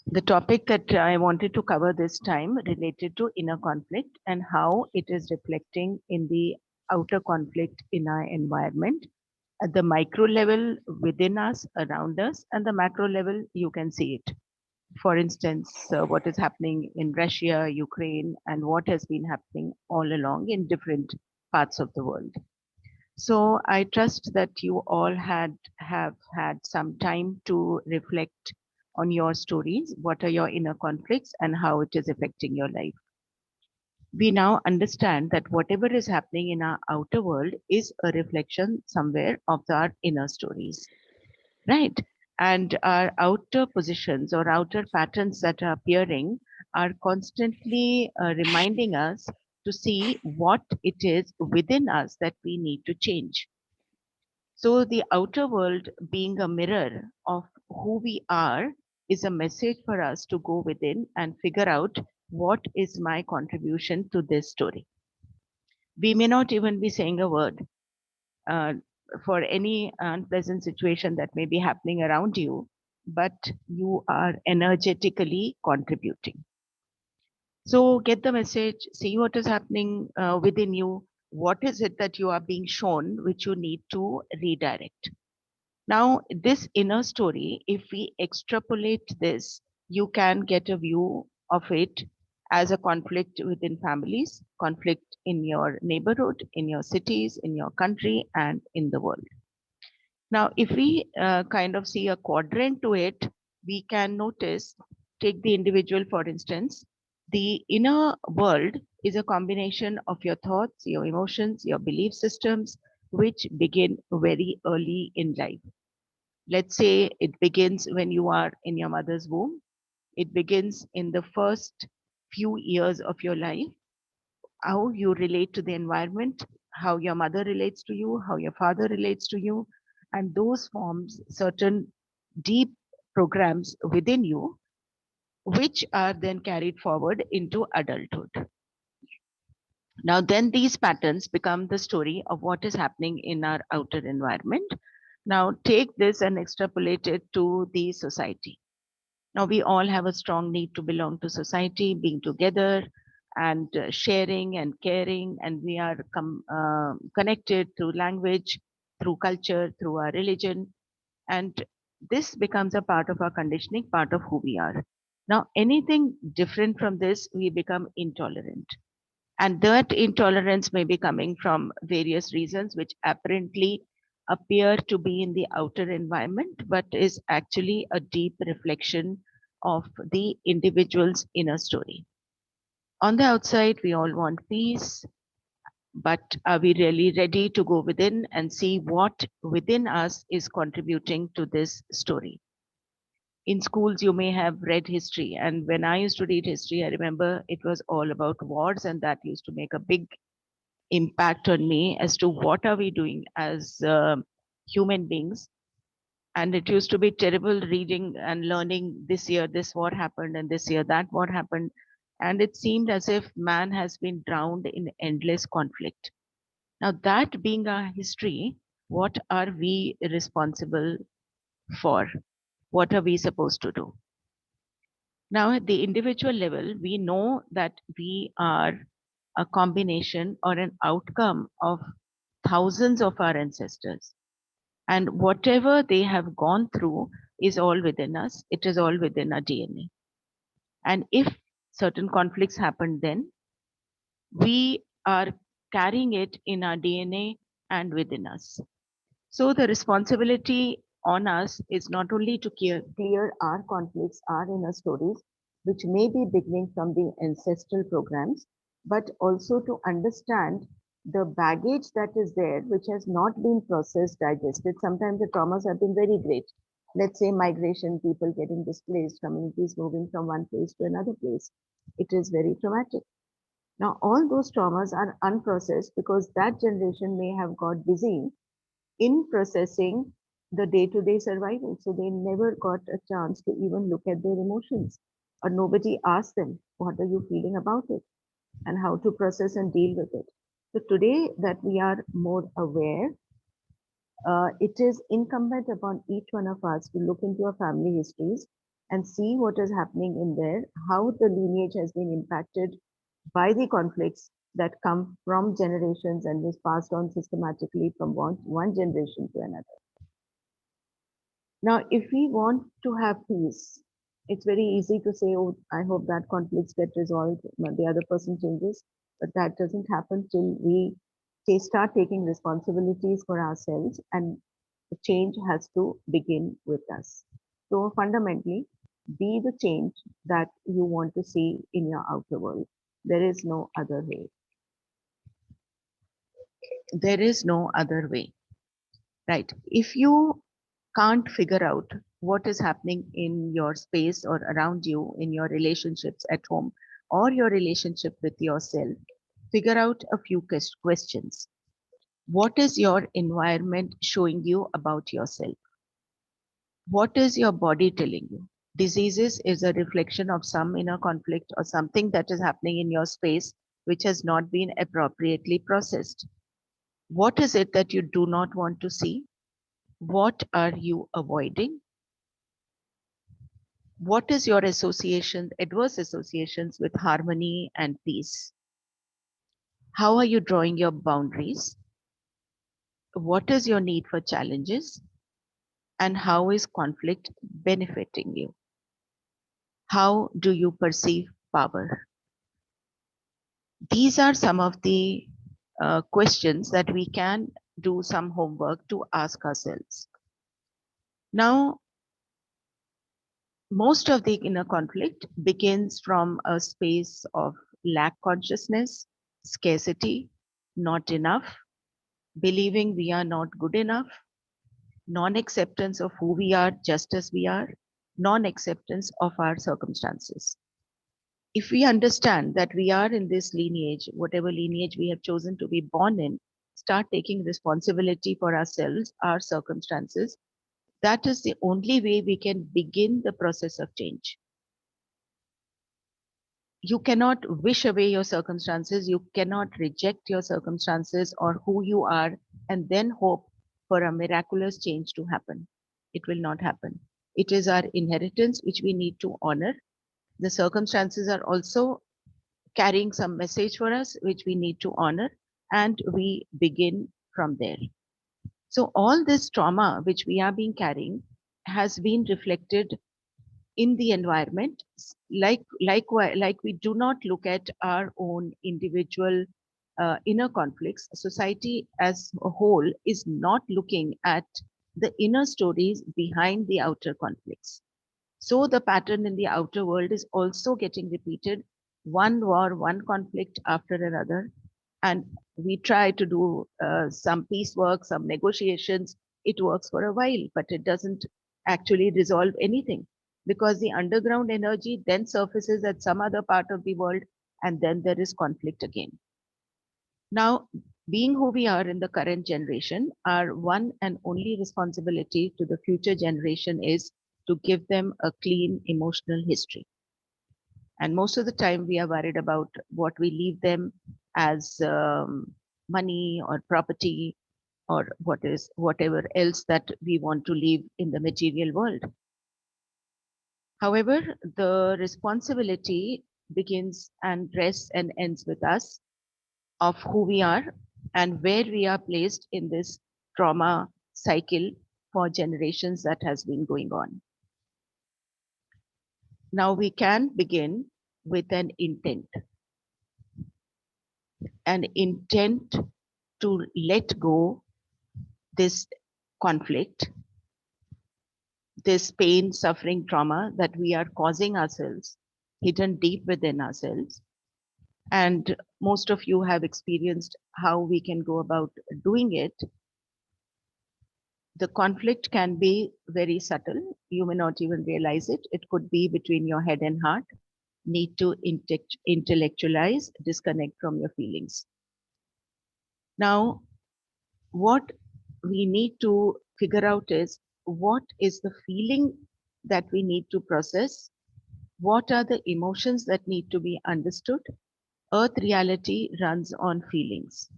The topic that I wanted to cover this time related to inner conflict and how it is reflecting in the outer conflict in our environment at the micro level within us, around us, and the macro level, you can see it. For instance, what is happening in Russia, Ukraine, and what has been happening all along in different parts of the world. So I trust that you all have had some time to reflect on your stories, what are your inner conflicts and how it is affecting your life. We now understand that whatever is happening in our outer world is a reflection somewhere of our inner stories, right? And our outer positions or outer patterns that are appearing are constantly reminding us to see what it is within us that we need to change. So, the outer world being a mirror of who we are is a message for us to go within and figure out what is my contribution to this story. We may not even be saying a word uh, for any unpleasant situation that may be happening around you, but you are energetically contributing. So get the message, see what is happening within you. What is it that you are being shown, which you need to redirect? Now, this inner story, if we extrapolate this, you can get a view of it as a conflict within families, conflict in your neighborhood, in your cities, in your country, and in the world. Now, if we kind of see a quadrant to it, we can notice, take the individual for instance, the inner world is a combination of your thoughts, your emotions, your belief systems, which begin very early in life. Let's say it begins when you are in your mother's womb. It begins in the first few years of your life, how you relate to the environment, how your mother relates to you, how your father relates to you, and those forms certain deep programs within you, which are then carried forward into adulthood. Now, then these patterns become the story of what is happening in our outer environment. Now, take this and extrapolate it to the society. Now, we all have a strong need to belong to society, being together and sharing and caring, and we are connected through language, through culture, through our religion, and this becomes a part of our conditioning, part of who we are. Now, anything different from this, we become intolerant. And that intolerance may be coming from various reasons, which apparently appear to be in the outer environment, but is actually a deep reflection of the individual's inner story. On the outside, we all want peace, but are we really ready to go within and see what within us is contributing to this story? In schools, you may have read history, and when I used to read history, I remember it was all about wars, and that used to make a big impact on me as to what are we doing as human beings. And it used to be terrible reading and learning this year this war happened and this year that war happened, and it seemed as if man has been drowned in endless conflict. Now, that being our history, what are we responsible for? What are we supposed to do? Now, at the individual level, we know that we are a combination or an outcome of thousands of our ancestors. And whatever they have gone through is all within us, it is all within our DNA. And if certain conflicts happen, then we are carrying it in our DNA and within us. So the responsibility on us is not only to clear our conflicts, our inner stories, which may be beginning from the ancestral programs, but also to understand the baggage that is there, which has not been processed, digested. Sometimes the traumas have been very great. Let's say migration, people getting displaced, communities moving from one place to another place. It is very traumatic. Now, all those traumas are unprocessed because that generation may have got busy in processing the day-to-day survival. So they never got a chance to even look at their emotions, or nobody asked them, what are you feeling about it and how to process and deal with it. So today that we are more aware, it is incumbent upon each one of us to look into our family histories and see what is happening in there, how the lineage has been impacted by the conflicts that come from generations and was passed on systematically from one generation to another. Now, if we want to have peace, it's very easy to say, oh, I hope that conflicts get resolved, the other person changes, but that doesn't happen till we start taking responsibilities for ourselves, and the change has to begin with us. So fundamentally, be the change that you want to see in your outer world. There is no other way. There is no other way, right? If you can't figure out what is happening in your space or around you, in your relationships at home or your relationship with yourself, figure out a few questions. What is your environment showing you about yourself? What is your body telling you? Diseases is a reflection of some inner conflict or something that is happening in your space which has not been appropriately processed. What is it that you do not want to see? What are you avoiding? What is your association, adverse associations with harmony and peace? How are you drawing your boundaries? What is your need for challenges? And how is conflict benefiting you? How do you perceive power? These are some of the questions that we can do some homework to ask ourselves. Now, most of the inner conflict begins from a space of lack consciousness, scarcity, not enough, believing we are not good enough, non acceptance of who we are just as we are, non acceptance of our circumstances. If we understand that we are in this lineage, whatever lineage we have chosen to be born in, start taking responsibility for ourselves, our circumstances, that is the only way we can begin the process of change. You cannot wish away your circumstances, you cannot reject your circumstances or who you are and then hope for a miraculous change to happen. It will not happen. It is our inheritance which we need to honor. The circumstances are also carrying some message for us which we need to honor, and we begin from there. So all this trauma which we are being carrying has been reflected in the environment, like we do not look at our own individual inner conflicts. Society as a whole is not looking at the inner stories behind the outer conflicts. So the pattern in the outer world is also getting repeated, one war, one conflict after another. And we try to do some peace work, some negotiations. It works for a while, but it doesn't actually resolve anything, because the underground energy then surfaces at some other part of the world, and then there is conflict again. Now, being who we are in the current generation, our one and only responsibility to the future generation is to give them a clean emotional history. And most of the time, we are worried about what we leave them as money or property or whatever else that we want to leave in the material world. However, the responsibility begins and rests and ends with us of who we are and where we are placed in this trauma cycle for generations that has been going on. Now we can begin with an intent to let go this conflict, this pain, suffering, trauma that we are causing ourselves, hidden deep within ourselves. And most of you have experienced how we can go about doing it. The conflict can be very subtle. You may not even realize it. It could be between your head and heart. Need to intellectualize, disconnect from your feelings. Now, what we need to figure out is what is the feeling that we need to process? What are the emotions that need to be understood? Earth reality runs on feelings.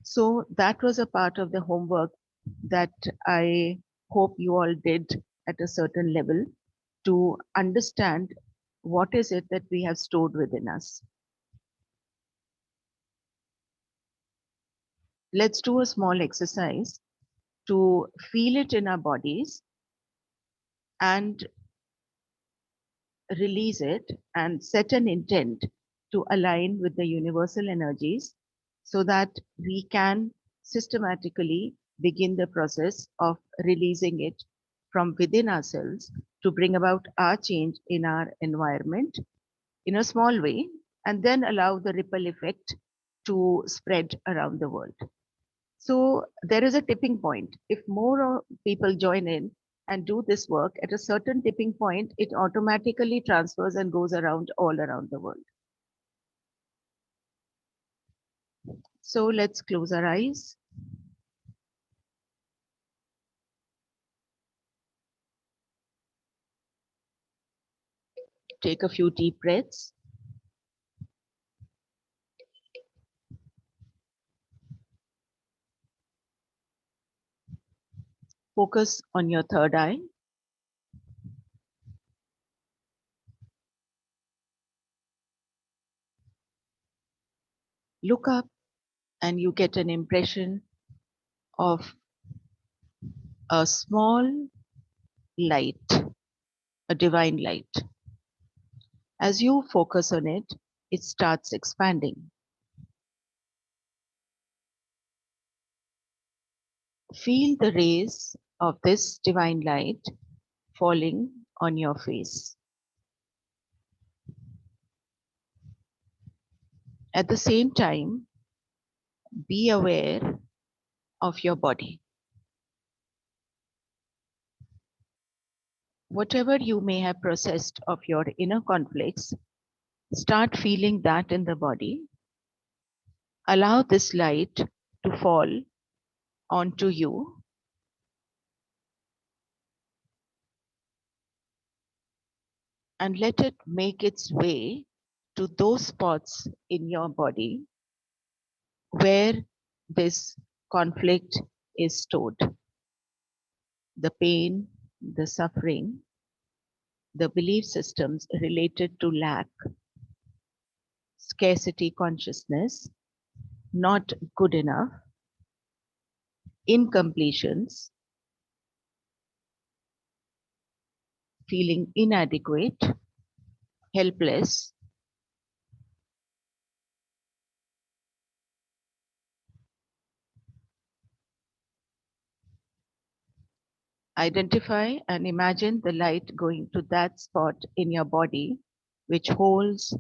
So that was a part of the homework that I hope you all did at a certain level, to understand what is it that we have stored within us. Let's do a small exercise to feel it in our bodies and release it and set an intent to align with the universal energies so that we can systematically begin the process of releasing it from within ourselves to bring about our change in our environment in a small way and then allow the ripple effect to spread around the world. So there is a tipping point. If more people join in and do this work at a certain tipping point, it automatically transfers and goes around all around the world. So let's close our eyes. Take a few deep breaths. Focus on your third eye. Look up and you get an impression of a small light, a divine light. As you focus on it, it starts expanding. Feel the rays of this divine light falling on your face. At the same time, be aware of your body. Whatever you may have processed of your inner conflicts, start feeling that in the body. Allow this light to fall onto you. And let it make its way to those spots in your body where this conflict is stored. The pain, the suffering, the belief systems related to lack, scarcity consciousness, not good enough, incompletions, feeling inadequate, helpless. Identify and imagine the light going to that spot in your body which holds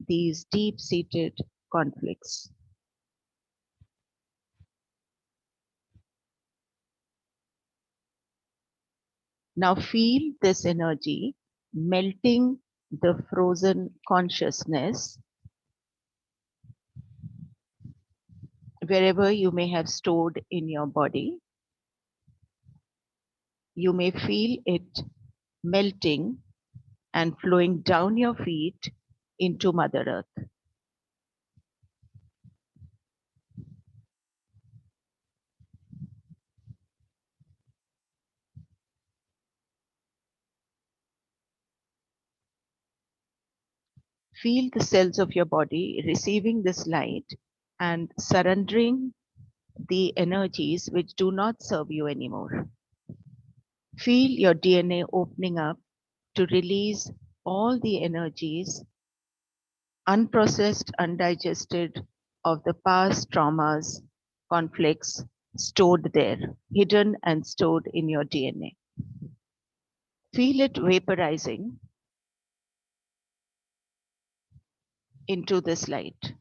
these deep-seated conflicts. Now feel this energy melting the frozen consciousness wherever you may have stored in your body. You may feel it melting and flowing down your feet into Mother Earth. Feel the cells of your body receiving this light and surrendering the energies which do not serve you anymore. Feel your DNA opening up to release all the energies, unprocessed, undigested, of the past traumas, conflicts stored there, hidden and stored in your DNA. Feel it vaporizing into this light.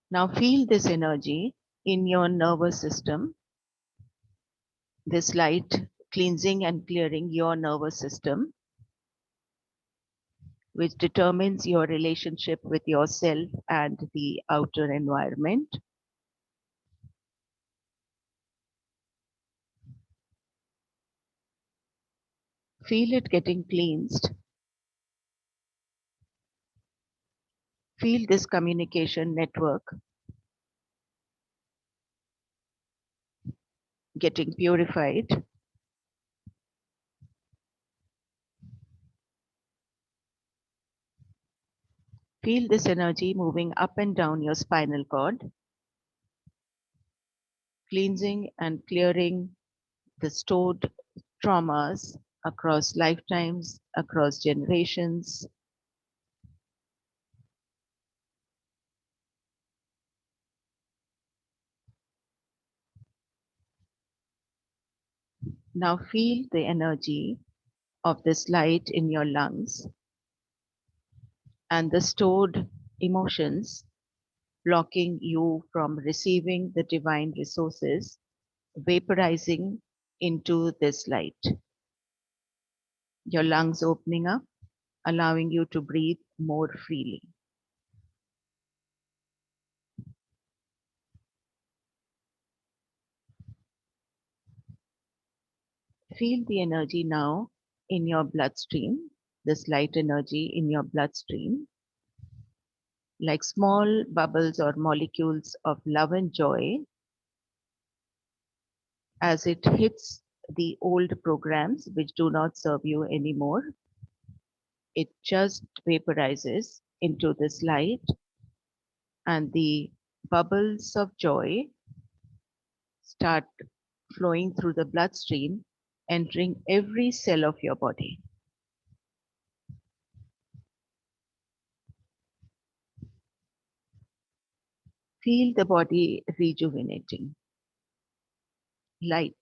Now feel this energy in your nervous system, this light cleansing and clearing your nervous system, which determines your relationship with yourself and the outer environment. Feel it getting cleansed. Feel this communication network getting purified. Feel this energy moving up and down your spinal cord, cleansing and clearing the stored traumas across lifetimes, across generations. Now feel the energy of this light in your lungs and the stored emotions blocking you from receiving the divine resources vaporizing into this light. Your lungs opening up, allowing you to breathe more freely. Feel the energy now in your bloodstream, this light energy in your bloodstream, like small bubbles or molecules of love and joy as it hits the old programs which do not serve you anymore. It just vaporizes into this light, and the bubbles of joy start flowing through the bloodstream, entering every cell of your body. Feel the body rejuvenating. Light.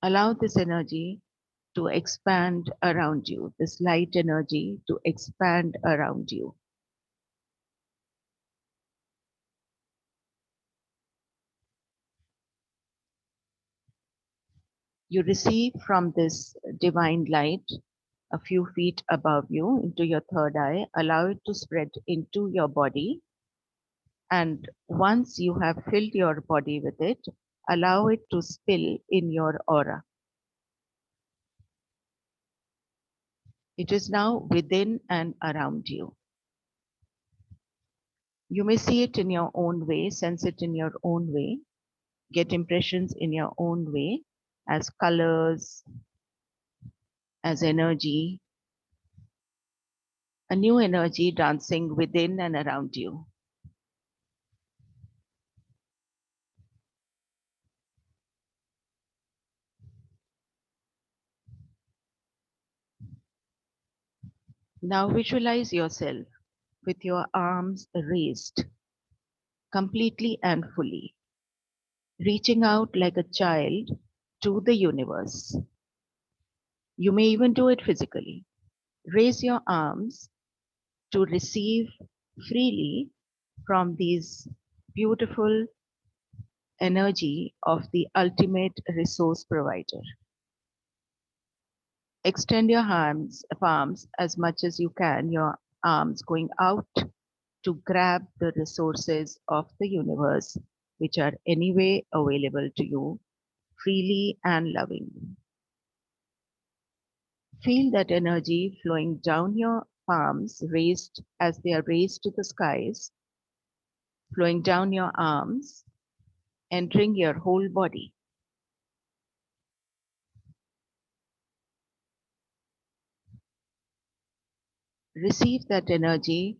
Allow this energy to expand around you, this light energy to expand around you. You receive from this divine light a few feet above you into your third eye. Allow it to spread into your body. And once you have filled your body with it, allow it to spill in your aura. It is now within and around you. You may see it in your own way, sense it in your own way, get impressions in your own way as colors, as energy, a new energy dancing within and around you. Now visualize yourself with your arms raised completely and fully, reaching out like a child to the universe. You may even do it physically. Raise your arms to receive freely from these beautiful energy of the ultimate resource provider. Extend your palms as much as you can, your arms going out to grab the resources of the universe, which are anyway available to you freely and lovingly. Feel that energy flowing down your palms, raised as they are raised to the skies, flowing down your arms, entering your whole body. Receive that energy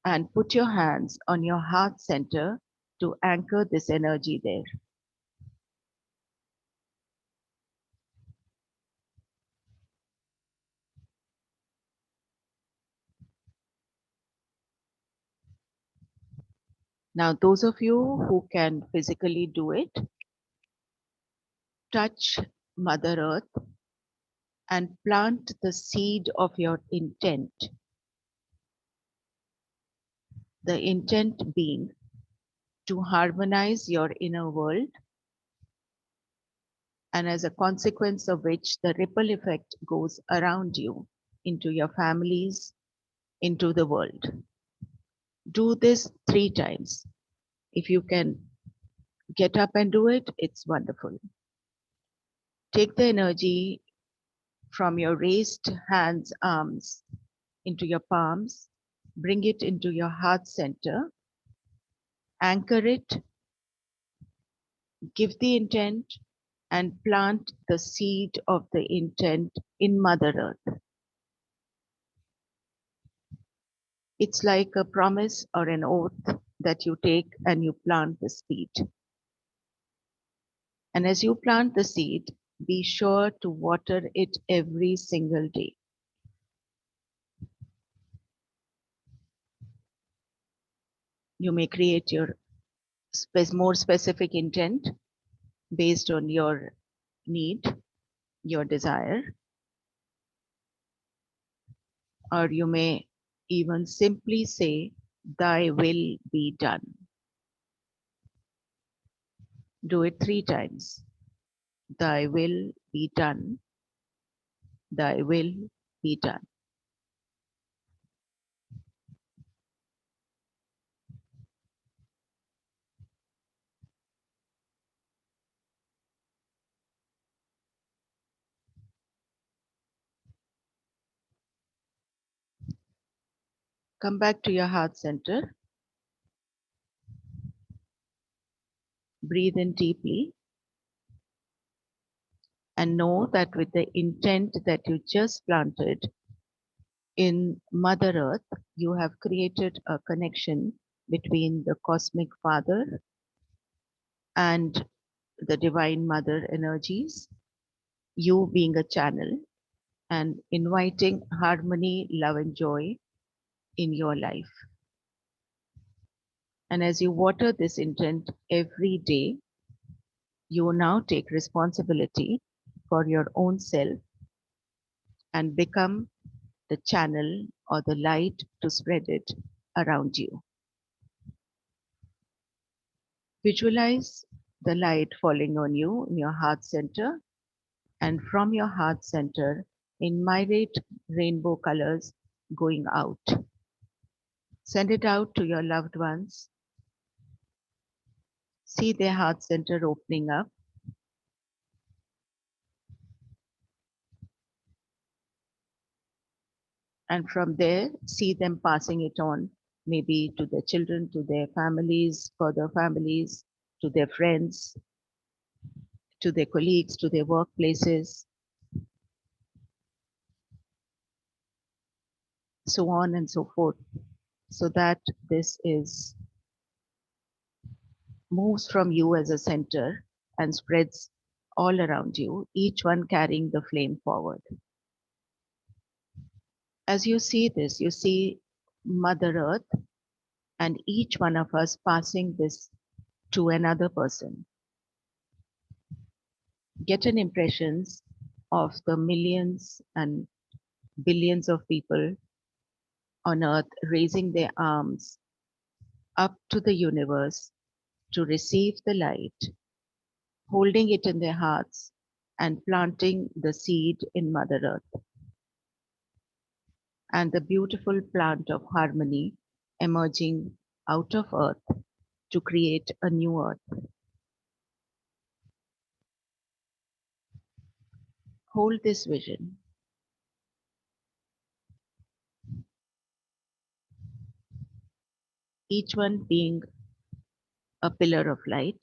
and put your hands on your heart center to anchor this energy there. Now, those of you who can physically do it, touch Mother Earth and plant the seed of your intent. The intent being to harmonize your inner world, and as a consequence of which the ripple effect goes around you, into your families, into the world. Do this 3 times. If you can get up and do it, it's wonderful. Take the energy from your raised hands, arms into your palms, bring it into your heart center, anchor it, give the intent, and plant the seed of the intent in Mother Earth. It's like a promise or an oath that you take and you plant the seed. And as you plant the seed, be sure to water it every single day. You may create your more specific intent based on your need, your desire, or you may even simply say, Thy will be done. Do it 3 times. Thy will be done. Thy will be done. Come back to your heart center. Breathe in deeply and know that with the intent that you just planted in Mother Earth, you have created a connection between the cosmic Father and the Divine Mother energies, you being a channel and inviting harmony, love, and joy in your life. And as you water this intent every day, you now take responsibility for your own self and become the channel or the light to spread it around you. Visualize the light falling on you in your heart center, and from your heart center, in myriad rainbow colors going out. Send it out to your loved ones. See their heart center opening up. And from there, see them passing it on, maybe to their children, to their families, further families, to their friends, to their colleagues, to their workplaces, so on and so forth, so that this is moves from you as a center and spreads all around you, each one carrying the flame forward. As you see this, you see Mother Earth and each one of us passing this to another person. Get an impressions of the millions and billions of people on earth raising their arms up to the universe to receive the light, holding it in their hearts and planting the seed in Mother Earth, and the beautiful plant of harmony emerging out of earth to create a new earth. Hold this vision. Each one being a pillar of light.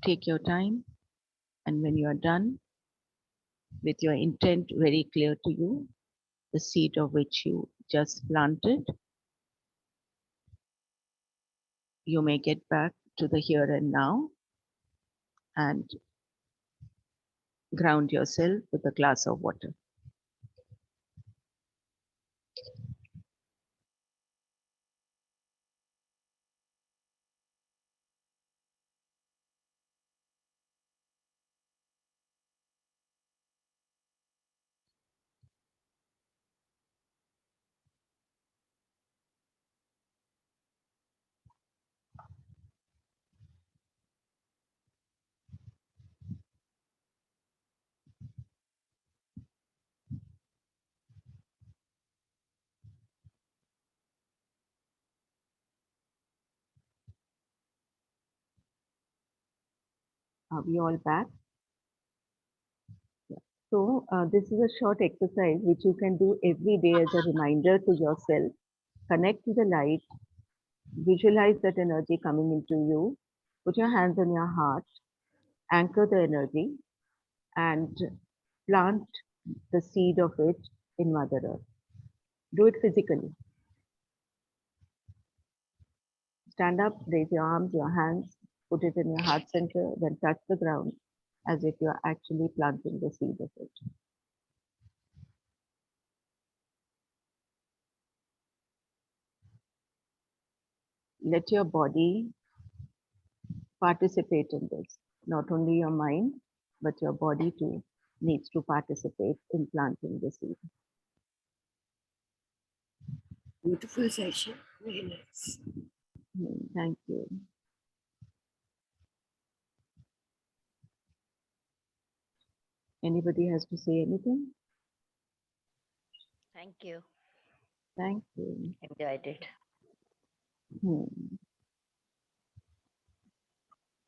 Take your time, and when you are done with your intent very clear to you, the seed of which you just planted, you may get back to the here and now and ground yourself with a glass of water. Are we all back? Yeah. So this is a short exercise which you can do every day as a reminder to yourself. Connect to the light, visualize that energy coming into you, put your hands on your heart, anchor the energy, and plant the seed of it in Mother Earth. Do it physically. Stand up, raise your arms, your hands, put it in your heart center, then touch the ground as if you are actually planting the seed of it. Let your body participate in this. Not only your mind, but your body too needs to participate in planting the seed. Beautiful session. Very nice. Thank you. Anybody has to say anything? Thank you. Thank you. Enjoyed it.